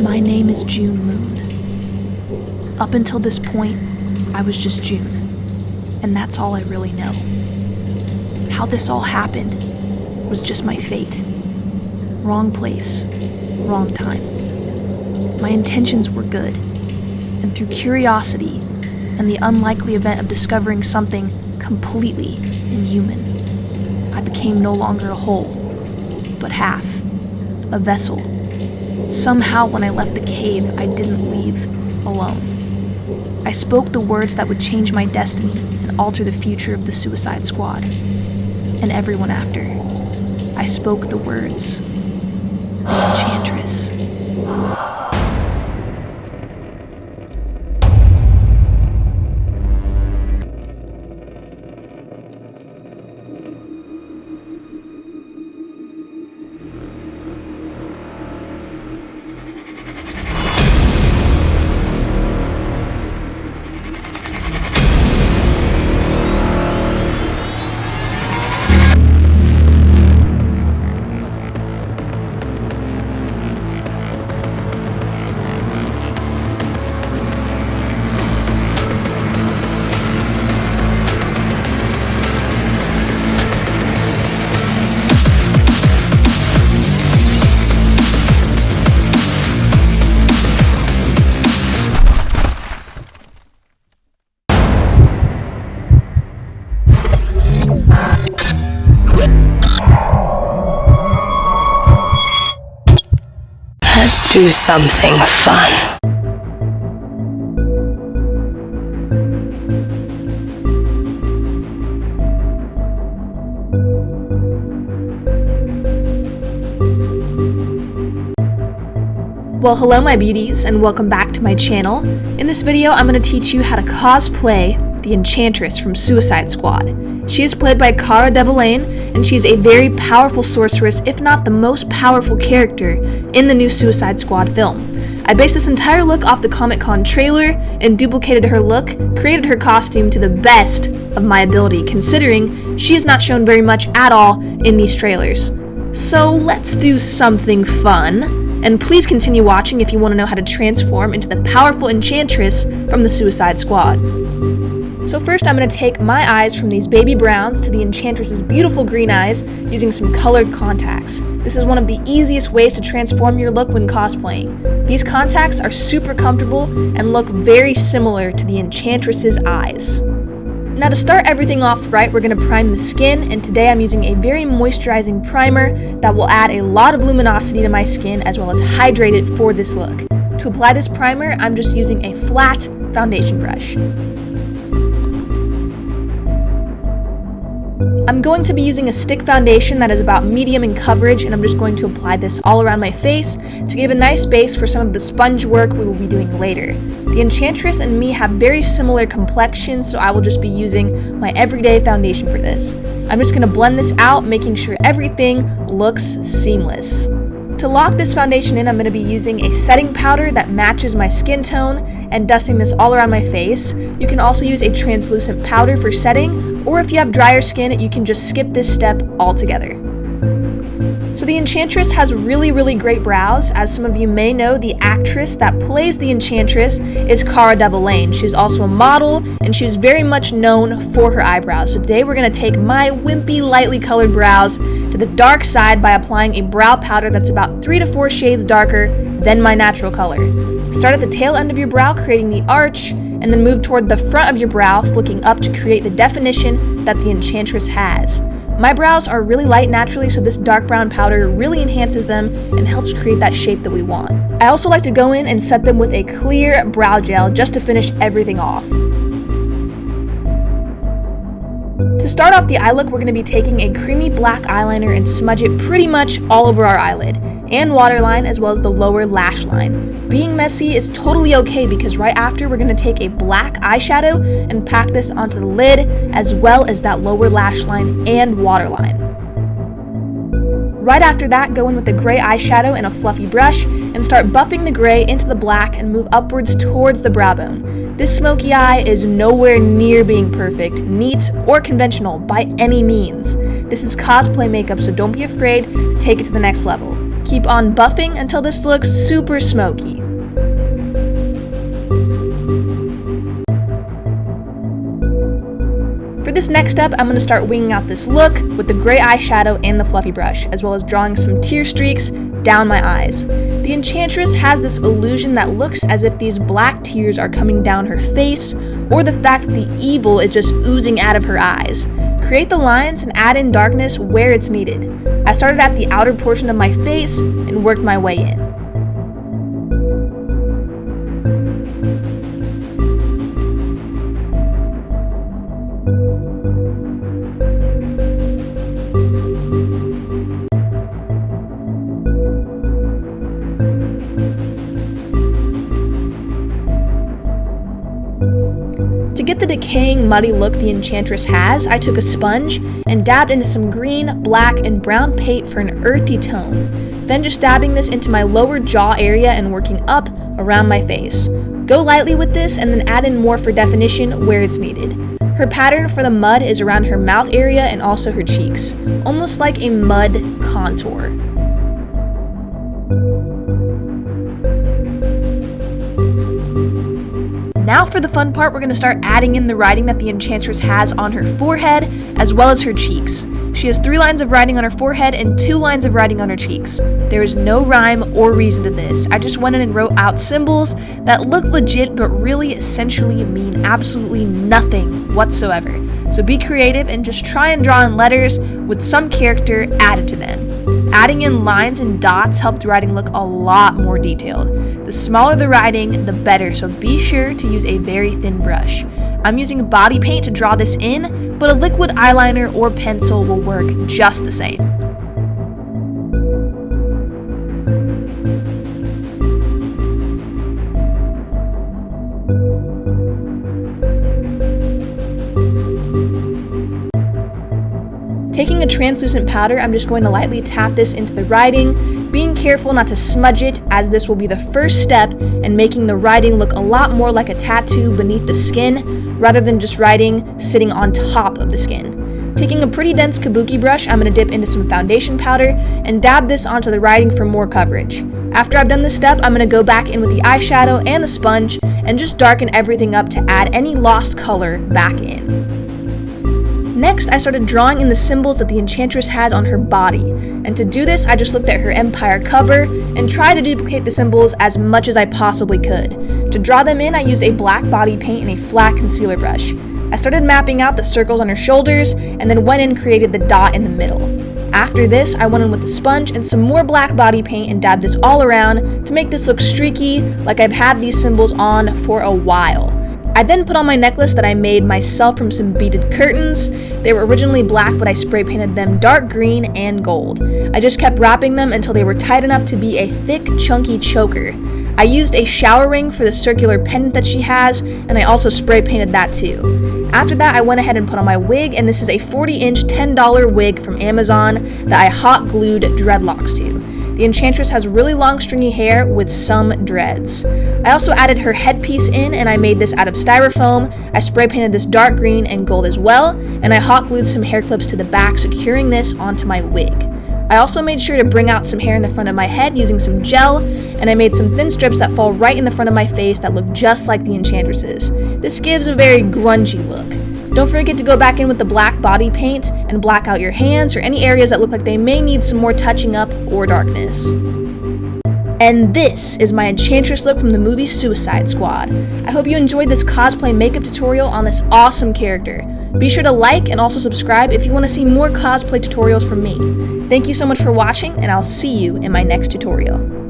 My name is June Moon. Up until this point, I was just June, and that's all I really know. How this all happened was just my fate. Wrong place, wrong time. My intentions were good, and through curiosity and the unlikely event of discovering something completely inhuman, I became no longer a whole, but half, a vessel. Somehow when I left the cave, I didn't leave alone. I spoke the words that would change my destiny and alter the future of the Suicide Squad, and everyone after. I spoke the words, the Enchantress. Let's do something fun. Well, hello my beauties, and welcome back to my channel. In this video, I'm going to teach you how to cosplay the Enchantress from Suicide Squad. She is played by Cara, and she is a very powerful sorceress, if not the most powerful character in the new Suicide Squad film. I based this entire look off the Comic-Con trailer and duplicated her look, created her costume to the best of my ability, considering she is not shown very much at all in these trailers. So let's do something fun, and please continue watching if you want to know how to transform into the powerful Enchantress from the Suicide Squad. So first I'm going to take my eyes from these baby browns to the Enchantress's beautiful green eyes using some colored contacts. This is one of the easiest ways to transform your look when cosplaying. These contacts are super comfortable and look very similar to the Enchantress's eyes. Now to start everything off right, we're going to prime the skin, and today I'm using a very moisturizing primer that will add a lot of luminosity to my skin as well as hydrate it for this look. To apply this primer, I'm just using a flat foundation brush. I'm going to be using a stick foundation that is about medium in coverage, and I'm just going to apply this all around my face to give a nice base for some of the sponge work we will be doing later. The Enchantress and me have very similar complexions, so I will just be using my everyday foundation for this. I'm just going to blend this out, making sure everything looks seamless. To lock this foundation in, I'm going to be using a setting powder that matches my skin tone and dusting this all around my face. You can also use a translucent powder for setting, or if you have drier skin, you can just skip this step altogether. So the Enchantress has really great brows. As some of you may know, the actress that plays the Enchantress is Cara Delevingne. She's also a model, and she's very much known for her eyebrows. So today we're going to take my wimpy, lightly colored brows to the dark side by applying a brow powder that's about 3 to 4 shades darker than my natural color. Start at the tail end of your brow, creating the arch, and then move toward the front of your brow, flicking up to create the definition that the Enchantress has. My brows are really light naturally, so this dark brown powder really enhances them and helps create that shape that we want. I also like to go in and set them with a clear brow gel just to finish everything off. To start off the eye look, we're going to be taking a creamy black eyeliner and smudge it pretty much all over our eyelid and waterline, as well as the lower lash line. Being messy is totally okay because right after we're going to take a black eyeshadow and pack this onto the lid, as well as that lower lash line and waterline. Right after that, go in with a gray eyeshadow and a fluffy brush and start buffing the gray into the black and move upwards towards the brow bone. This smoky eye is nowhere near being perfect, neat, or conventional by any means. This is cosplay makeup, so don't be afraid to take it to the next level. Keep on buffing until this looks super smoky. For this next step, I'm going to start winging out this look with the gray eyeshadow and the fluffy brush, as well as drawing some tear streaks down my eyes. The Enchantress has this illusion that looks as if these black tears are coming down her face, or the fact that the evil is just oozing out of her eyes. Create the lines and add in darkness where it's needed. I started at the outer portion of my face and worked my way in. To get the decaying, muddy look the Enchantress has, I took a sponge and dabbed into some green, black, and brown paint for an earthy tone. Then just dabbing this into my lower jaw area and working up around my face. Go lightly with this and then add in more for definition where it's needed. Her pattern for the mud is around her mouth area and also her cheeks, almost like a mud contour. Now for the fun part, we're going to start adding in the writing that the Enchantress has on her forehead, as well as her cheeks. She has 3 lines of writing on her forehead and 2 lines of writing on her cheeks. There is no rhyme or reason to this. I just went in and wrote out symbols that look legit but really essentially mean absolutely nothing whatsoever. So be creative and just try and draw in letters with some character added to them. Adding in lines and dots helped the writing look a lot more detailed. The smaller the writing, the better, so be sure to use a very thin brush. I'm using body paint to draw this in, but a liquid eyeliner or pencil will work just the same. Taking a translucent powder, I'm just going to lightly tap this into the writing, being careful not to smudge it, as this will be the first step in making the writing look a lot more like a tattoo beneath the skin, rather than just writing sitting on top of the skin. Taking a pretty dense kabuki brush, I'm going to dip into some foundation powder and dab this onto the writing for more coverage. After I've done this step, I'm going to go back in with the eyeshadow and the sponge and just darken everything up to add any lost color back in. Next, I started drawing in the symbols that the Enchantress has on her body, and to do this, I just looked at her Empire cover and tried to duplicate the symbols as much as I possibly could. To draw them in, I used a black body paint and a flat concealer brush. I started mapping out the circles on her shoulders, and then went in and created the dot in the middle. After this, I went in with the sponge and some more black body paint and dabbed this all around to make this look streaky, like I've had these symbols on for a while. I then put on my necklace that I made myself from some beaded curtains. They were originally black, but I spray painted them dark green and gold. I just kept wrapping them until they were tight enough to be a thick, chunky choker. I used a shower ring for the circular pendant that she has, and I also spray painted that too. After that, I went ahead and put on my wig, and this is a 40-inch $10 wig from Amazon that I hot glued dreadlocks to. The Enchantress has really long stringy hair with some dreads. I also added her headpiece in, and I made this out of styrofoam. I spray painted this dark green and gold as well, and I hot glued some hair clips to the back, securing this onto my wig. I also made sure to bring out some hair in the front of my head using some gel, and I made some thin strips that fall right in the front of my face that look just like the Enchantress's. This gives a very grungy look. Don't forget to go back in with the black body paint and black out your hands or any areas that look like they may need some more touching up or darkness. And this is my Enchantress look from the movie Suicide Squad. I hope you enjoyed this cosplay makeup tutorial on this awesome character. Be sure to like and also subscribe if you want to see more cosplay tutorials from me. Thank you so much for watching, and I'll see you in my next tutorial.